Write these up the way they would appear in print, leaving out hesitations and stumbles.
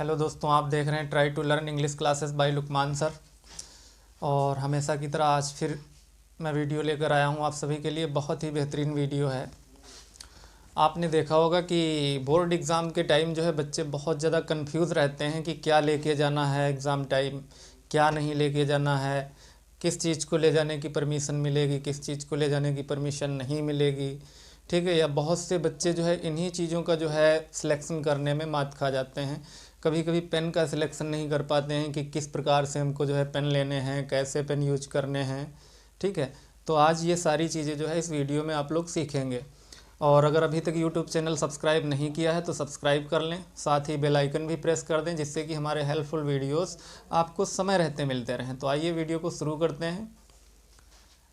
Hello दोस्तों, आप देख रहे हैं try to learn English classes by Luqman sir. और हमेशा की तरह आज फिर मैं वीडियो लेकर आया हूं आप सभी के लिए। बहुत ही बेहतरीन वीडियो है। आपने देखा होगा कि बोर्ड एग्ज़ाम के टाइम जो है बच्चे बहुत ज़्यादा कंफ्यूज रहते हैं कि क्या लेके जाना है एग्ज़ाम टाइम, क्या नहीं लेके जाना है, किस चीज़ को ले जाने की परमिशन मिलेगी, किस चीज़ को ले जाने की परमिशन नहीं मिलेगी। ठीक है, या बहुत से बच्चे जो है इन्हीं चीज़ों का जो है सिलेक्शन करने में मात खा जाते हैं। कभी कभी पेन का सिलेक्शन नहीं कर पाते हैं कि किस प्रकार से हमको जो है पेन लेने हैं, कैसे पेन यूज करने हैं। ठीक है, तो आज ये सारी चीज़ें जो है इस वीडियो में आप लोग सीखेंगे। और अगर अभी तक YouTube चैनल सब्सक्राइब नहीं किया है तो सब्सक्राइब कर लें, साथ ही बेल आइकन भी प्रेस कर दें जिससे कि हमारे हेल्पफुल वीडियोस आपको समय रहते मिलते रहें। तो आइए वीडियो को शुरू करते हैं।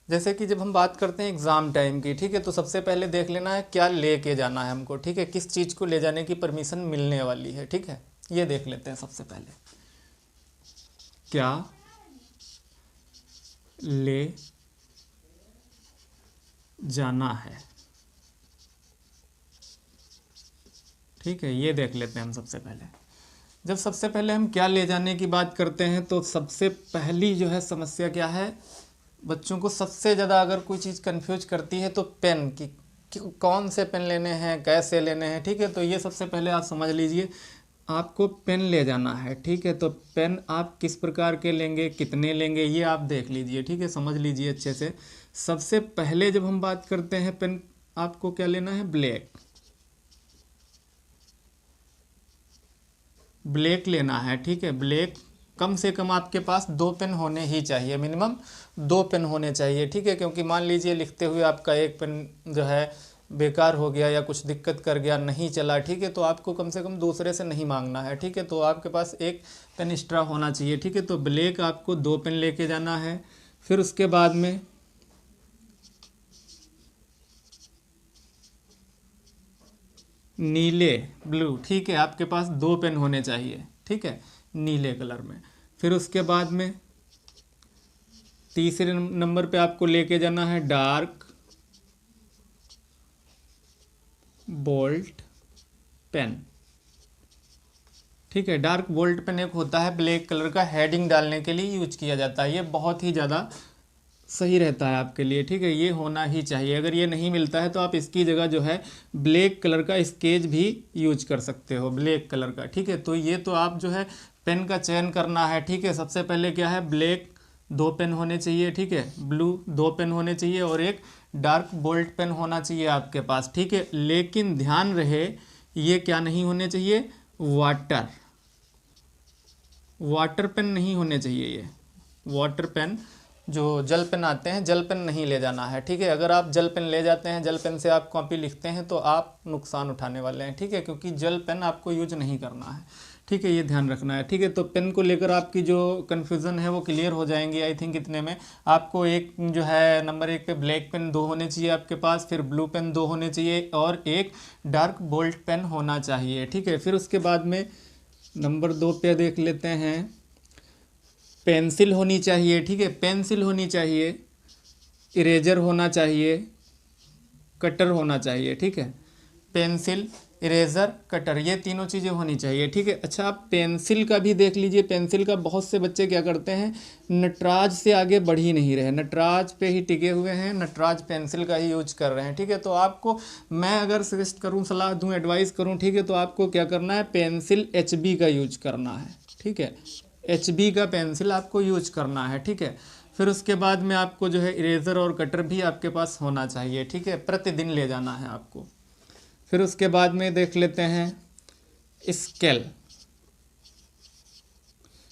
जैसे कि जब हम बात करते हैं एग्ज़ाम टाइम की, ठीक है, तो सबसे पहले देख लेना है क्या लेके जाना है हमको। ठीक है, किस चीज़ को ले जाने की परमिशन मिलने वाली है। ठीक है, ये देख लेते हैं सबसे पहले, क्या ले जाना है। ठीक है, ये देख लेते हैं हम सबसे पहले। जब सबसे पहले हम क्या ले जाने की बात करते हैं तो सबसे पहली जो है समस्या क्या है, बच्चों को सबसे ज़्यादा अगर कोई चीज़ कंफ्यूज करती है तो पेन कि कौन से पेन लेने हैं, कैसे लेने हैं। ठीक है, तो ये सबसे पहले आप समझ लीजिए, आपको पेन ले जाना है। ठीक है, तो पेन आप किस प्रकार के लेंगे, कितने लेंगे, ये आप देख लीजिए। ठीक है, समझ लीजिए अच्छे से। सबसे पहले जब हम बात करते हैं पेन, आपको क्या लेना है, ब्लैक लेना है। ठीक है, ब्लैक कम से कम आपके पास 2 पेन होने ही चाहिए, मिनिमम 2 पेन होने चाहिए। ठीक है, क्योंकि मान लीजिए लिखते हुए आपका एक पेन जो है बेकार हो गया या कुछ दिक्कत कर गया, नहीं चला। ठीक है, तो आपको कम से कम दूसरे से नहीं मांगना है। ठीक है, तो आपके पास एक पेन एक्स्ट्रा होना चाहिए। ठीक है, तो ब्लैक आपको 2 पेन लेके जाना है। फिर उसके बाद में नीले, ब्लू। ठीक है, आपके पास 2 पेन होने चाहिए। ठीक है, नीले कलर में। फिर उसके बाद में तीसरे नंबर पे आपको लेके जाना है डार्क बोल्ट पेन। ठीक है, डार्क बोल्ट पेन एक होता है ब्लैक कलर का, हेडिंग डालने के लिए यूज किया जाता है। ये बहुत ही ज़्यादा सही रहता है आपके लिए। ठीक है, ये होना ही चाहिए। अगर ये नहीं मिलता है तो आप इसकी जगह जो है ब्लैक कलर का स्केच भी यूज कर सकते हो, ब्लैक कलर का। ठीक है, तो ये तो आप जो है पेन का चयन करना है। ठीक है, सबसे पहले क्या है, ब्लैक 2 पेन होने चाहिए। ठीक है, ब्लू 2 पेन होने चाहिए और एक डार्क बोल्ट पेन होना चाहिए आपके पास। ठीक है, लेकिन ध्यान रहे ये क्या नहीं होने चाहिए, वाटर पेन नहीं होने चाहिए। ये वाटर पेन जो जल पेन आते हैं, जल पेन नहीं ले जाना है। ठीक है, अगर आप जल पेन ले जाते हैं, जल पेन से आप कॉपी लिखते हैं तो आप नुकसान उठाने वाले हैं। ठीक है, क्योंकि जल पेन आपको यूज नहीं करना है। ठीक है, ये ध्यान रखना है। ठीक है, तो पेन को लेकर आपकी जो कन्फ्यूज़न है वो क्लियर हो जाएंगी आई थिंक इतने में। आपको एक जो है नंबर 1 पे ब्लैक पेन 2 होने चाहिए आपके पास, फिर ब्लू पेन 2 होने चाहिए और एक डार्क बोल्ट पेन होना चाहिए। ठीक है, फिर उसके बाद में नंबर 2 पे देख लेते हैं, पेंसिल होनी चाहिए। ठीक है, पेंसिल होनी चाहिए, इरेजर होना चाहिए, कटर होना चाहिए। ठीक है, पेंसिल, इरेजर, कटर, ये तीनों चीज़ें होनी चाहिए। ठीक है, अच्छा आप पेंसिल का भी देख लीजिए। पेंसिल का बहुत से बच्चे क्या करते हैं, नटराज से आगे बढ़ ही नहीं रहे, नटराज पे ही टिके हुए हैं, नटराज पेंसिल का ही यूज कर रहे हैं। ठीक है, तो आपको मैं अगर सजेस्ट करूं, सलाह दूं, एडवाइस करूं, ठीक है, तो आपको क्या करना है, पेंसिल HB का यूज करना है। ठीक है, HB का पेंसिल आपको यूज करना है। ठीक है, फिर उसके बाद में आपको जो है इरेजर और कटर भी आपके पास होना चाहिए। ठीक है, प्रतिदिन ले जाना है आपको। फिर उसके बाद में देख लेते हैं स्केल।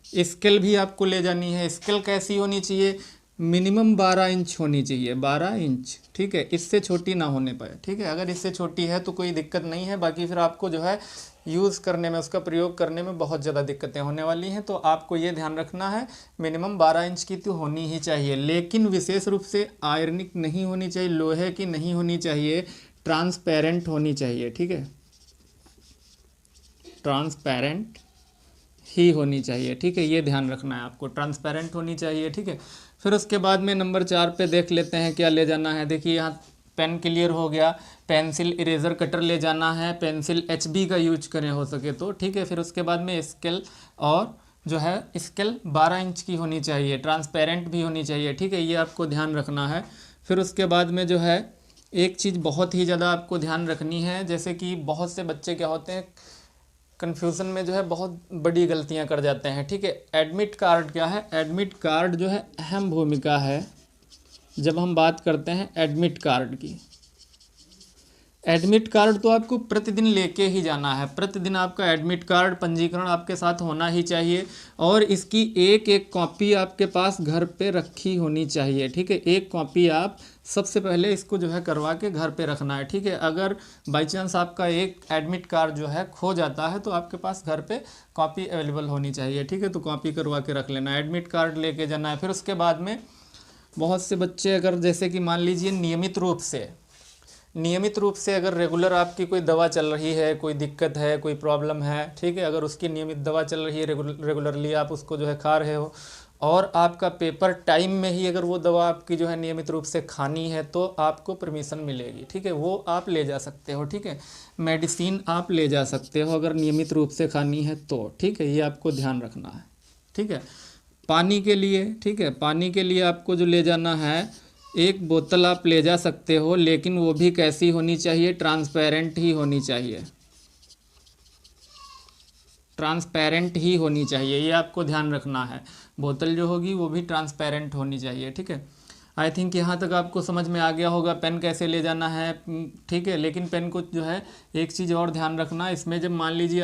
स्केल भी आपको ले जानी है। स्केल कैसी होनी चाहिए, मिनिमम 12 इंच होनी चाहिए, 12 इंच। ठीक है, इससे छोटी ना होने पाए। ठीक है, अगर इससे छोटी है तो कोई दिक्कत नहीं है, बाकी फिर आपको जो है यूज़ करने में, उसका प्रयोग करने में बहुत ज़्यादा दिक्कतें होने वाली हैं। तो आपको ये ध्यान रखना है मिनिमम 12 इंच की तो होनी ही चाहिए, लेकिन विशेष रूप से आयरनिक नहीं होनी चाहिए, लोहे की नहीं होनी चाहिए, ट्रांसपेरेंट होनी चाहिए। ठीक है, ट्रांसपेरेंट ही होनी चाहिए। ठीक है, ये ध्यान रखना है आपको, ट्रांसपेरेंट होनी चाहिए। ठीक है, फिर उसके बाद में नंबर 4 पे देख लेते हैं क्या ले जाना है। देखिए यहाँ पेन क्लियर हो गया। पेंसिल, इरेज़र, कटर ले जाना है। पेंसिल HB का यूज करें हो सके तो, ठीक है। फिर उसके बाद में स्केल, और जो है स्केल 12 इंच की होनी चाहिए, ट्रांसपेरेंट भी होनी चाहिए, ठीक है। ये आपको ध्यान रखना है। फिर उसके बाद में जो है एक चीज़ बहुत ही ज़्यादा आपको ध्यान रखनी है, जैसे कि बहुत से बच्चे क्या होते हैं, कन्फ्यूज़न में जो है बहुत बड़ी गलतियां कर जाते हैं, ठीक है। एडमिट कार्ड क्या है? एडमिट कार्ड जो है अहम भूमिका है जब हम बात करते हैं एडमिट कार्ड की। एडमिट कार्ड तो आपको प्रतिदिन लेके ही जाना है। प्रतिदिन आपका एडमिट कार्ड पंजीकरण आपके साथ होना ही चाहिए, और इसकी एक एक कॉपी आपके पास घर पे रखी होनी चाहिए, ठीक है। एक कॉपी आप सबसे पहले इसको जो है करवा के घर पे रखना है, ठीक है। अगर बाई चांस आपका एक एडमिट कार्ड जो है खो जाता है तो आपके पास घर पे कॉपी अवेलेबल होनी चाहिए, ठीक है। तो कॉपी करवा के रख लेना, एडमिट कार्ड लेके जाना है। फिर उसके बाद में बहुत से बच्चे अगर जैसे कि मान लीजिए नियमित रूप से अगर रेगुलर आपकी कोई दवा चल रही है, कोई दिक्कत है, कोई प्रॉब्लम है, ठीक है, अगर उसकी नियमित दवा चल रही है, रेगुलरली आप उसको जो है खा रहे हो, और आपका पेपर टाइम में ही अगर वो दवा आपकी जो है नियमित रूप से खानी है, तो आपको परमिशन मिलेगी, ठीक है। वो आप ले जा सकते हो, ठीक है। मेडिसिन आप ले जा सकते हो अगर नियमित रूप से खानी है तो, ठीक है। ये आपको ध्यान रखना है, ठीक है। पानी के लिए, ठीक है, पानी के लिए आपको जो ले जाना है, एक बोतल आप ले जा सकते हो, लेकिन वो भी कैसी होनी चाहिए? ट्रांसपेरेंट ही होनी चाहिए, ट्रांसपेरेंट ही होनी चाहिए, ये आपको ध्यान रखना है। बोतल जो होगी वो भी ट्रांसपेरेंट होनी चाहिए, ठीक है। आई थिंक यहाँ तक आपको समझ में आ गया होगा पेन कैसे ले जाना है, ठीक है। लेकिन पेन को जो है एक चीज़ और ध्यान रखना, इसमें जब मान लीजिए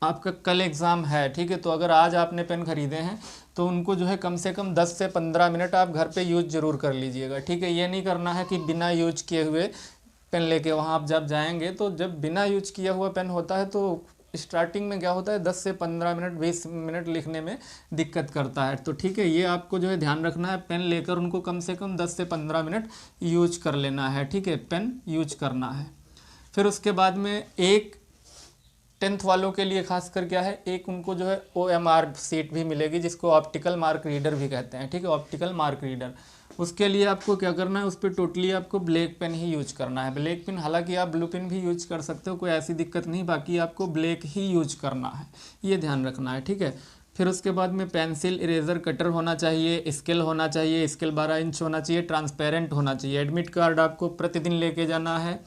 आपका कल एग्ज़ाम है, ठीक है, तो अगर आज आपने पेन ख़रीदे हैं तो उनको जो है कम से कम 10 से 15 मिनट आप घर पे यूज ज़रूर कर लीजिएगा, ठीक है। ये नहीं करना है कि बिना यूज किए हुए पेन लेके वहाँ आप जब जाएंगे, तो जब बिना यूज किया हुआ पेन होता है तो स्टार्टिंग में क्या होता है, 10 से 15 मिनट 20 मिनट लिखने में दिक्कत करता है। तो ठीक है, ये आपको जो है ध्यान रखना है, पेन लेकर उनको कम से कम 10 से 15 मिनट यूज कर लेना है, ठीक है, पेन यूज करना है। फिर उसके बाद में एक 10th वालों के लिए खासकर क्या है, एक उनको जो है OMR सीट भी मिलेगी, जिसको ऑप्टिकल मार्क रीडर भी कहते हैं, ठीक है, ऑप्टिकल मार्क रीडर। उसके लिए आपको क्या करना है, उस पर टोटली आपको ब्लैक पेन ही यूज करना है। ब्लैक पेन, हालांकि आप ब्लू पेन भी यूज कर सकते हो, कोई ऐसी दिक्कत नहीं, बाकी आपको ब्लैक ही यूज करना है, ये ध्यान रखना है, ठीक है। फिर उसके बाद में पेंसिल, इरेज़र, कटर होना चाहिए, स्केल होना चाहिए, स्केल 12 इंच होना चाहिए, ट्रांसपेरेंट होना चाहिए। एडमिट कार्ड आपको प्रतिदिन लेके जाना है।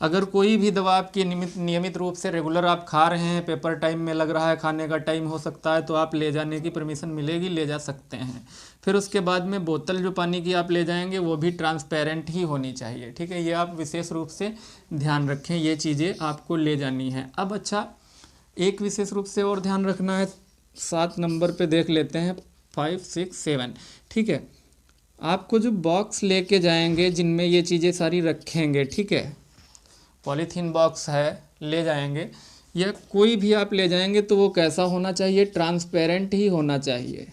अगर कोई भी दवा आपकी नियमित रूप से रेगुलर आप खा रहे हैं, पेपर टाइम में लग रहा है, खाने का टाइम हो सकता है, तो आप ले जाने की परमिशन मिलेगी, ले जा सकते हैं। फिर उसके बाद में बोतल जो पानी की आप ले जाएंगे वो भी ट्रांसपेरेंट ही होनी चाहिए, ठीक है। ये आप विशेष रूप से ध्यान रखें, ये चीज़ें आपको ले जानी है। अब अच्छा, एक विशेष रूप से और ध्यान रखना है, 7 नंबर पे देख लेते हैं, 5, 6, 7, ठीक है। आपको जो बॉक्स लेके जाएंगे जिनमें ये चीज़ें सारी रखेंगे, ठीक है, पॉलीथीन बॉक्स है ले जाएंगे, या कोई भी आप ले जाएंगे, तो वो कैसा होना चाहिए? ट्रांसपेरेंट ही होना चाहिए,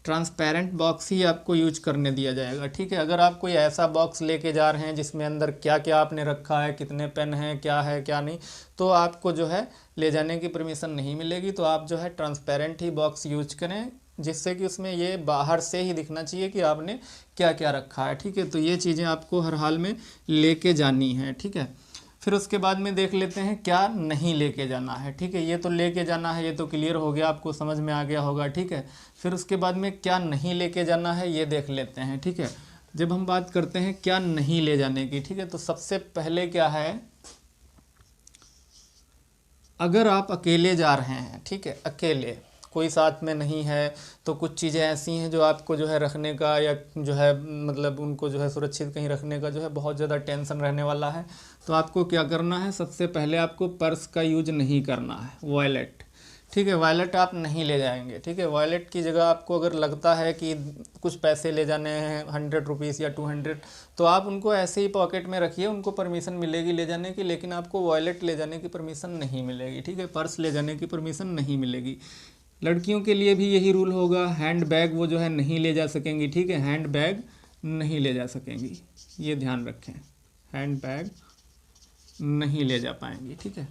ट्रांसपेरेंट बॉक्स ही आपको यूज करने दिया जाएगा, ठीक है। अगर आप कोई ऐसा बॉक्स लेके जा रहे हैं जिसमें अंदर क्या क्या आपने रखा है, कितने पेन हैं, क्या है क्या नहीं, तो आपको जो है ले जाने की परमिशन नहीं मिलेगी। तो आप जो है ट्रांसपेरेंट ही बॉक्स यूज करें, जिससे कि उसमें ये बाहर से ही दिखना चाहिए कि आपने क्या क्या रखा है, ठीक है। तो ये चीज़ें आपको हर हाल में लेके जानी है, ठीक है। फिर उसके बाद में देख लेते हैं क्या नहीं लेके जाना है, ठीक है। ये तो लेके जाना है, ये तो क्लियर हो गया, आपको समझ में आ गया होगा, ठीक है। फिर उसके बाद में क्या नहीं लेके जाना है ये देख लेते हैं, ठीक है। जब हम बात करते हैं क्या नहीं ले जाने की, ठीक है, तो सबसे पहले क्या है, अगर आप अकेले जा रहे हैं, ठीक है, अकेले, कोई साथ में नहीं है, तो कुछ चीज़ें ऐसी हैं जो आपको जो है रखने का, या जो है मतलब उनको जो है सुरक्षित कहीं रखने का जो है बहुत ज़्यादा टेंशन रहने वाला है। तो आपको क्या करना है, सबसे पहले आपको पर्स का यूज नहीं करना है, वॉलेट, ठीक है, वॉलेट आप नहीं ले जाएंगे, ठीक है। वॉलेट की जगह आपको अगर लगता है कि कुछ पैसे ले जाने हैं 100 रुपीज़ या 200, तो आप उनको ऐसे ही पॉकेट में रखिए, उनको परमिशन मिलेगी ले जाने की, लेकिन आपको वॉलेट ले जाने की परमिशन नहीं मिलेगी, ठीक है, पर्स ले जाने की परमिशन नहीं मिलेगी। लड़कियों के लिए भी यही रूल होगा, हैंड बैग वो जो है नहीं ले जा सकेंगी, ठीक है, हैंड बैग नहीं ले जा सकेंगी, ये ध्यान रखें, हैंड बैग नहीं ले जा पाएंगी, ठीक है।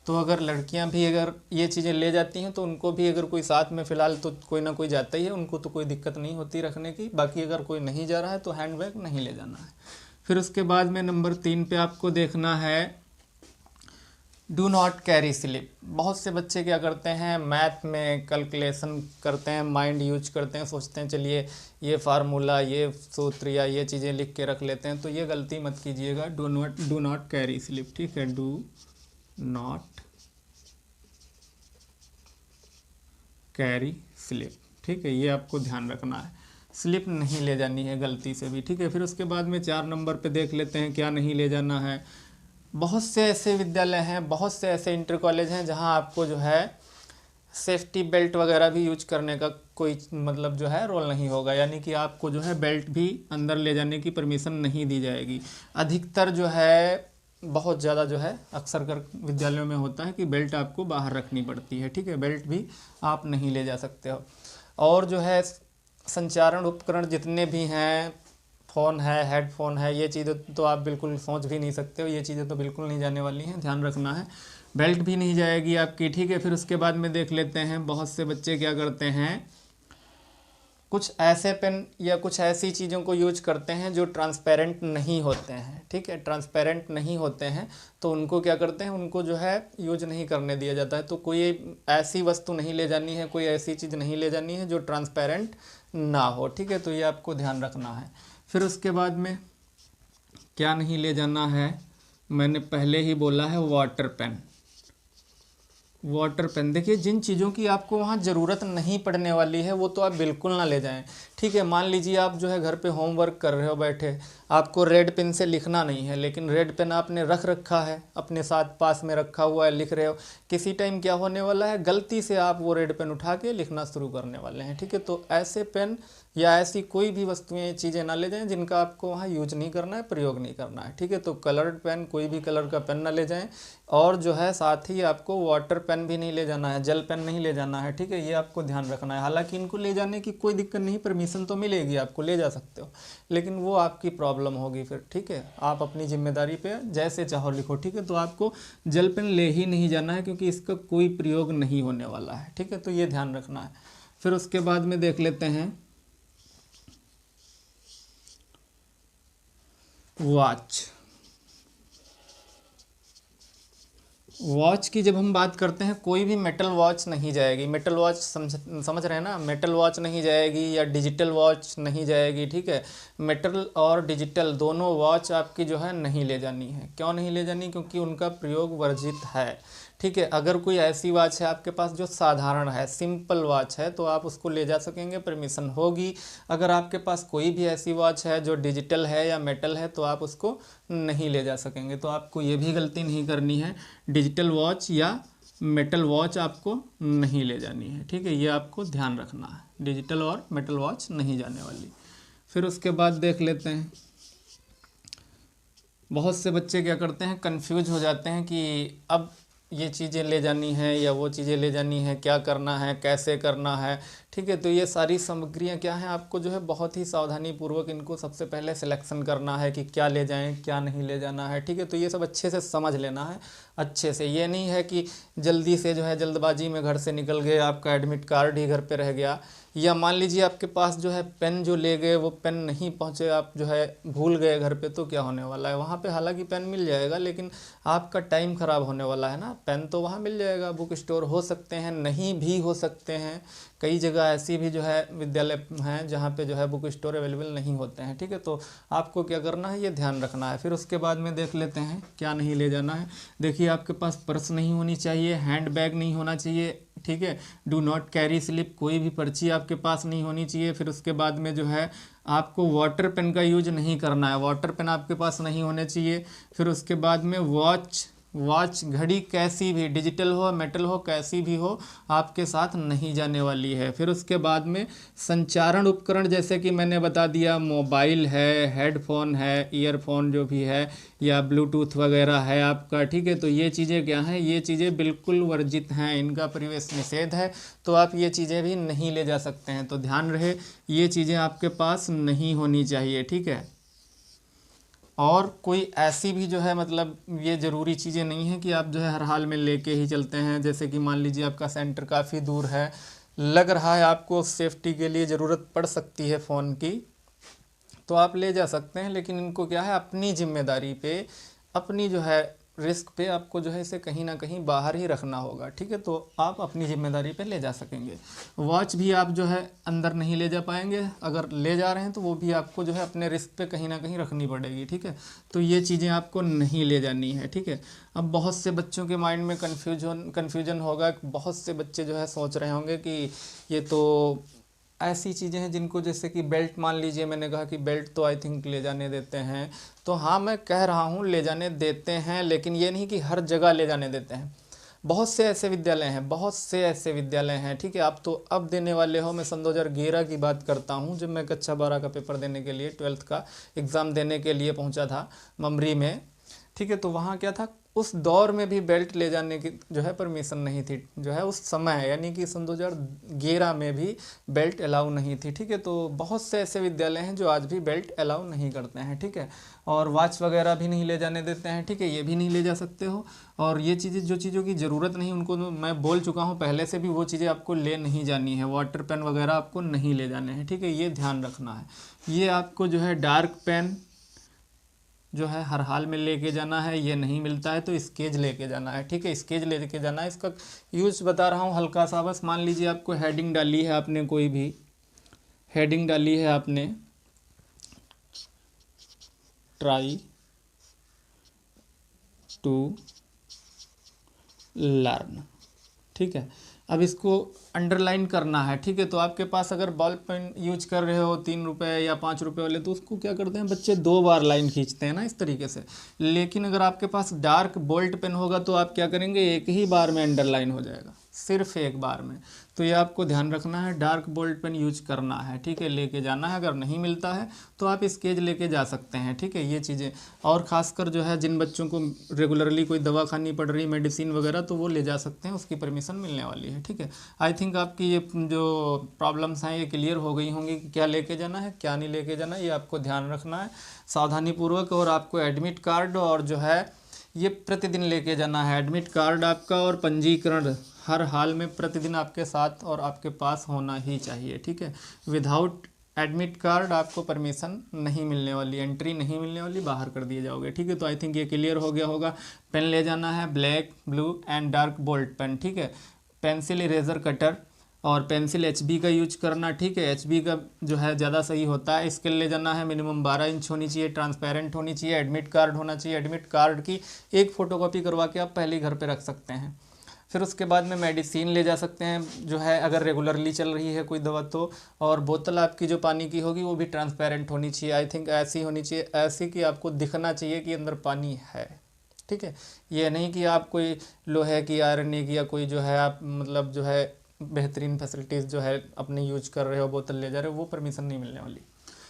तो अगर लड़कियां भी अगर ये चीज़ें ले जाती हैं तो उनको भी अगर कोई साथ में फ़िलहाल तो कोई ना कोई जाता ही है, उनको तो कोई दिक्कत नहीं होती रखने की। बाकी अगर कोई नहीं जा रहा है तो हैंड बैग नहीं ले जाना है। फिर उसके बाद में नंबर 3 पे आपको देखना है डू नॉट कैरी स्लिप। बहुत से बच्चे क्या करते हैं, मैथ में कैलकुलेशन करते हैं, माइंड यूज करते हैं, सोचते हैं चलिए ये फार्मूला, ये सूत्र या ये चीज़ें लिख के रख लेते हैं। तो ये गलती मत कीजिएगा। डू नॉट कैरी स्लिप, ठीक है, डू नॉट कैरी स्लिप, ठीक है, ये आपको ध्यान रखना है। स्लिप नहीं ले जानी है गलती से भी, ठीक है। फिर उसके बाद में 4 नंबर पे देख लेते हैं क्या नहीं ले जाना है। बहुत से ऐसे विद्यालय हैं, बहुत से ऐसे इंटर कॉलेज हैं जहां आपको जो है सेफ्टी बेल्ट वगैरह भी यूज करने का कोई मतलब जो है रोल नहीं होगा, यानी कि आपको जो है बेल्ट भी अंदर ले जाने की परमिशन नहीं दी जाएगी। अधिकतर जो है बहुत ज़्यादा जो है अक्सर कर विद्यालयों में होता है कि बेल्ट आपको बाहर रखनी पड़ती है, ठीक है, बेल्ट भी आप नहीं ले जा सकते हो। और जो है संचारण उपकरण जितने भी हैं, फ़ोन है, हेडफोन है, ये चीज़ें तो आप बिल्कुल सोच भी नहीं सकते हो, ये चीज़ें तो बिल्कुल नहीं जाने वाली हैं, ध्यान रखना है। बेल्ट भी नहीं जाएगी आपकी, ठीक है। फिर उसके बाद में देख लेते हैं बहुत से बच्चे क्या करते हैं, कुछ ऐसे पेन या कुछ ऐसी चीज़ों को यूज करते हैं जो ट्रांसपेरेंट नहीं होते हैं, ठीक है, ट्रांसपेरेंट नहीं होते हैं तो उनको क्या करते हैं, उनको जो है यूज नहीं करने दिया जाता है। तो कोई ऐसी वस्तु नहीं ले जानी है, कोई ऐसी चीज़ नहीं ले जानी है जो ट्रांसपेरेंट ना हो, ठीक है, तो ये आपको ध्यान रखना है। फिर उसके बाद में क्या नहीं ले जाना है, मैंने पहले ही बोला है, वाटर पेन। वाटर पेन, देखिए जिन चीज़ों की आपको वहाँ ज़रूरत नहीं पड़ने वाली है वो तो आप बिल्कुल ना ले जाएं, ठीक है। मान लीजिए आप जो है घर पे होमवर्क कर रहे हो बैठे, आपको रेड पेन से लिखना नहीं है, लेकिन रेड पेन आपने रख रखा है अपने साथ, पास में रखा हुआ है, लिख रहे हो, किसी टाइम क्या होने वाला है, गलती से आप वो रेड पेन उठा के लिखना शुरू करने वाले हैं, ठीक है। तो ऐसे पेन या ऐसी कोई भी वस्तुएं चीज़ें ना ले जाएं जिनका आपको वहाँ यूज नहीं करना है, प्रयोग नहीं करना है, ठीक है। तो कलर्ड पेन, कोई भी कलर का पेन ना ले जाएं। और जो है साथ ही आपको वाटर पेन भी नहीं ले जाना है, जल पेन नहीं ले जाना है, ठीक है, ये आपको ध्यान रखना है। हालांकि इनको ले जाने की कोई दिक्कत नहीं, परमिशन तो मिलेगी आपको, ले जा सकते हो, लेकिन वो आपकी प्रॉब्लम होगी फिर, ठीक है। आप अपनी जिम्मेदारी पे जैसे चाहो लिखो, ठीक है। तो आपको जल पेन ले ही नहीं जाना है क्योंकि इसका कोई प्रयोग नहीं होने वाला है, ठीक है, तो ये ध्यान रखना है। फिर उसके बाद में देख लेते हैं वॉच। वॉच की जब हम बात करते हैं, कोई भी मेटल वॉच नहीं जाएगी। मेटल वॉच समझ रहे हैं ना, मेटल वॉच नहीं जाएगी या डिजिटल वॉच नहीं जाएगी, ठीक है। मेटल और डिजिटल दोनों वॉच आपकी जो है नहीं ले जानी है। क्यों नहीं ले जानी, क्योंकि उनका प्रयोग वर्जित है, ठीक है। अगर कोई ऐसी वॉच है आपके पास जो साधारण है, सिंपल वॉच है, तो आप उसको ले जा सकेंगे, परमिशन होगी। अगर आपके पास कोई भी ऐसी वॉच है जो डिजिटल है या मेटल है तो आप उसको नहीं ले जा सकेंगे। तो आपको ये भी गलती नहीं करनी है, डिजिटल वॉच या मेटल वॉच आपको नहीं ले जानी है, ठीक है, ये आपको ध्यान रखना है। डिजिटल और मेटल वॉच नहीं जाने वाली। फिर उसके बाद देख लेते हैं, बहुत से बच्चे क्या करते हैं, कंफ्यूज हो जाते हैं कि अब ये चीज़ें ले जानी है या वो चीज़ें ले जानी है, क्या करना है, कैसे करना है, ठीक है। तो ये सारी सामग्रियाँ क्या हैं, आपको जो है बहुत ही सावधानी पूर्वक इनको सबसे पहले सिलेक्शन करना है कि क्या ले जाएं, क्या नहीं ले जाना है, ठीक है। तो ये सब अच्छे से समझ लेना है, अच्छे से। ये नहीं है कि जल्दी से जो है जल्दबाजी में घर से निकल गए, आपका एडमिट कार्ड ही घर पे रह गया, या मान लीजिए आपके पास जो है पेन जो ले गए वो पेन नहीं पहुँचे, आप जो है भूल गए घर पे, तो क्या होने वाला है वहाँ पे। हालांकि पेन मिल जाएगा लेकिन आपका टाइम ख़राब होने वाला है ना। पेन तो वहाँ मिल जाएगा, बुक स्टोर हो सकते हैं, नहीं भी हो सकते हैं, कई जगह ऐसी भी जो है विद्यालय हैं जहाँ पे जो है बुक स्टोर अवेलेबल नहीं होते हैं, ठीक है। तो आपको क्या करना है, ये ध्यान रखना है। फिर उसके बाद में देख लेते हैं क्या नहीं ले जाना है। देखिए आपके पास पर्स नहीं होनी चाहिए, हैंड बैग नहीं होना चाहिए, ठीक है। डू नॉट कैरी स्लिप, कोई भी पर्ची आपके पास नहीं होनी चाहिए। फिर उसके बाद में जो है आपको वाटर पेन का यूज नहीं करना है, वाटर पेन आपके पास नहीं होने चाहिए। फिर उसके बाद में वॉच घड़ी कैसी भी, डिजिटल हो मेटल हो, कैसी भी हो, आपके साथ नहीं जाने वाली है। फिर उसके बाद में संचारण उपकरण, जैसे कि मैंने बता दिया, मोबाइल है, हेडफोन है, ईयरफोन जो भी है, या ब्लूटूथ वगैरह है आपका, ठीक है। तो ये चीज़ें क्या हैं, ये चीज़ें बिल्कुल वर्जित हैं, इनका प्रवेश निषेध है, तो आप ये चीज़ें भी नहीं ले जा सकते हैं। तो ध्यान रहे, ये चीज़ें आपके पास नहीं होनी चाहिए, ठीक है। और कोई ऐसी भी जो है मतलब ये ज़रूरी चीज़ें नहीं है कि आप जो है हर हाल में लेके ही चलते हैं। जैसे कि मान लीजिए आपका सेंटर काफ़ी दूर है, लग रहा है आपको सेफ्टी के लिए ज़रूरत पड़ सकती है फ़ोन की, तो आप ले जा सकते हैं। लेकिन इनको क्या है, अपनी जिम्मेदारी पे, अपनी जो है रिस्क पे आपको जो है इसे कहीं ना कहीं बाहर ही रखना होगा, ठीक है। तो आप अपनी जिम्मेदारी पे ले जा सकेंगे। वॉच भी आप जो है अंदर नहीं ले जा पाएंगे, अगर ले जा रहे हैं तो वो भी आपको जो है अपने रिस्क पे कहीं ना कहीं रखनी पड़ेगी, ठीक है। तो ये चीज़ें आपको नहीं ले जानी है, ठीक है। अब बहुत से बच्चों के माइंड में कन्फ्यूजन होगा, बहुत से बच्चे जो है सोच रहे होंगे कि ये तो ऐसी चीज़ें हैं जिनको, जैसे कि बेल्ट, मान लीजिए मैंने कहा कि बेल्ट तो आई थिंक ले जाने देते हैं, तो हाँ मैं कह रहा हूँ ले जाने देते हैं, लेकिन ये नहीं कि हर जगह ले जाने देते हैं। बहुत से ऐसे विद्यालय हैं, बहुत से ऐसे विद्यालय हैं, ठीक है। आप तो अब देने वाले हो, मैं सन 2011 की बात करता हूँ, जब मैं कक्षा 12 का पेपर देने के लिए, 12th का एग्ज़ाम देने के लिए पहुँचा था ममरी में, ठीक है। तो वहाँ क्या था, उस दौर में भी बेल्ट ले जाने की जो है परमिशन नहीं थी, जो है उस समय, यानी कि सन 2011 में भी बेल्ट अलाउ नहीं थी, ठीक है। तो बहुत से ऐसे विद्यालय हैं जो आज भी बेल्ट अलाउ नहीं करते हैं, ठीक है। और वॉच वगैरह भी नहीं ले जाने देते हैं, ठीक है, ये भी नहीं ले जा सकते हो। और ये चीज़ें, जो चीज़ों की ज़रूरत नहीं उनको तो मैं बोल चुका हूँ पहले से भी, वो चीज़ें आपको ले नहीं जानी है। वाटर पेन वगैरह आपको नहीं ले जाने हैं, ठीक है, ये ध्यान रखना है। ये आपको जो है डार्क पेन जो है हर हाल में लेके जाना है, ये नहीं मिलता है तो स्केच लेके जाना है, ठीक है, स्केच लेके जाना है। इसका यूज़ बता रहा हूँ हल्का सा, बस मान लीजिए आपको हेडिंग डाली है, आपने कोई भी हेडिंग डाली है आपने, ट्राई टू लर्न, ठीक है। अब इसको अंडरलाइन करना है, ठीक है। तो आपके पास अगर बॉल पेन यूज कर रहे हो 3 रुपये या 5 रुपये वाले, तो उसको क्या करते हैं बच्चे, 2 बार लाइन खींचते हैं ना, इस तरीके से। लेकिन अगर आपके पास डार्क बोल्ट पेन होगा तो आप क्या करेंगे, एक ही बार में अंडरलाइन हो जाएगा, सिर्फ एक बार में। तो ये आपको ध्यान रखना है, डार्क बोल्ट पेन यूज करना है, ठीक है, लेके जाना है। अगर नहीं मिलता है तो आप स्केच लेके जा सकते हैं, ठीक है, ये चीज़ें। और ख़ासकर जो है जिन बच्चों को रेगुलरली कोई दवा खानी पड़ रही, मेडिसिन वगैरह, तो वो ले जा सकते हैं, उसकी परमिशन मिलने वाली है, ठीक है। आई थिंक आपकी ये जो प्रॉब्लम्स हैं ये क्लियर हो गई होंगी कि क्या लेके जाना है, क्या नहीं लेके जाना है, ये आपको ध्यान रखना है सावधानीपूर्वक। और आपको एडमिट कार्ड और जो है ये प्रतिदिन लेके जाना है, एडमिट कार्ड आपका और पंजीकरण हर हाल में प्रतिदिन आपके साथ और आपके पास होना ही चाहिए, ठीक है। विदाउट एडमिट कार्ड आपको परमिशन नहीं मिलने वाली, एंट्री नहीं मिलने वाली, बाहर कर दिए जाओगे, ठीक है। तो आई थिंक ये क्लियर हो गया होगा। पेन ले जाना है, black, blue and dark bold pen, ठीक है। पेंसिल, इरेजर, कटर और पेंसिल HB का यूज करना, ठीक है, HB का जो है ज़्यादा सही होता है। स्केल ले जाना है, मिनिमम 12 इंच होनी चाहिए, ट्रांसपेरेंट होनी चाहिए, एडमिट कार्ड होना चाहिए। एडमिट कार्ड की एक फ़ोटोकॉपी करवा के आप पहले ही घर पे रख सकते हैं। फिर उसके बाद में मेडिसिन ले जा सकते हैं, जो है अगर रेगुलरली चल रही है कोई दवा तो। और बोतल आपकी जो पानी की होगी वो भी ट्रांसपेरेंट होनी चाहिए, आई थिंक ऐसी होनी चाहिए, ऐसी कि आपको दिखना चाहिए कि अंदर पानी है, ठीक है। ये नहीं कि आप कोई लोहे की, आयरन की या कोई जो है आप मतलब जो है बेहतरीन फैसिलिटीज़ जो है अपने यूज कर रहे हो, बोतल ले जा रहे हो, वो परमिशन नहीं मिलने वाली।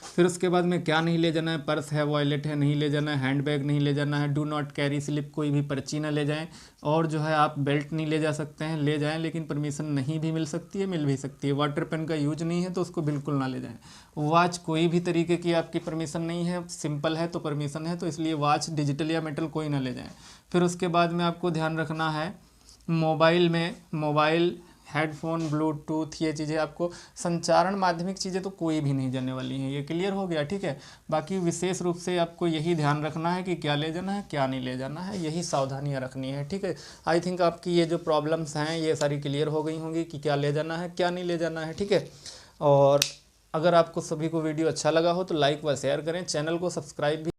फिर उसके बाद में क्या नहीं ले जाना है, पर्स है, वॉलेट है, नहीं ले जाना है, हैंड बैग नहीं ले जाना है, डू नॉट कैरी स्लिप, कोई भी पर्ची ना ले जाएं। और जो है आप बेल्ट नहीं ले जा सकते हैं, ले जाएं लेकिन परमिशन नहीं भी मिल सकती है, मिल भी सकती है। वाटर पेन का यूज नहीं है तो उसको बिल्कुल ना ले जाएं। वॉच कोई भी तरीके की आपकी परमिशन नहीं है, सिंपल है तो परमिशन है, तो इसलिए वॉच डिजिटल या मेटल कोई ना ले जाएँ। फिर उसके बाद में आपको ध्यान रखना है मोबाइल में, मोबाइल, हेडफोन, ब्लूटूथ, ये चीज़ें आपको, संचारण माध्यमिक चीज़ें तो कोई भी नहीं जाने वाली हैं। ये क्लियर हो गया, ठीक है। बाकी विशेष रूप से आपको यही ध्यान रखना है कि क्या ले जाना है, क्या नहीं ले जाना है, यही सावधानियां रखनी है, ठीक है। आई थिंक आपकी ये जो प्रॉब्लम्स हैं ये सारी क्लियर हो गई होंगी कि क्या ले जाना है, क्या नहीं ले जाना है, ठीक है। और अगर आपको सभी को वीडियो अच्छा लगा हो तो लाइक व शेयर करें, चैनल को सब्सक्राइब भी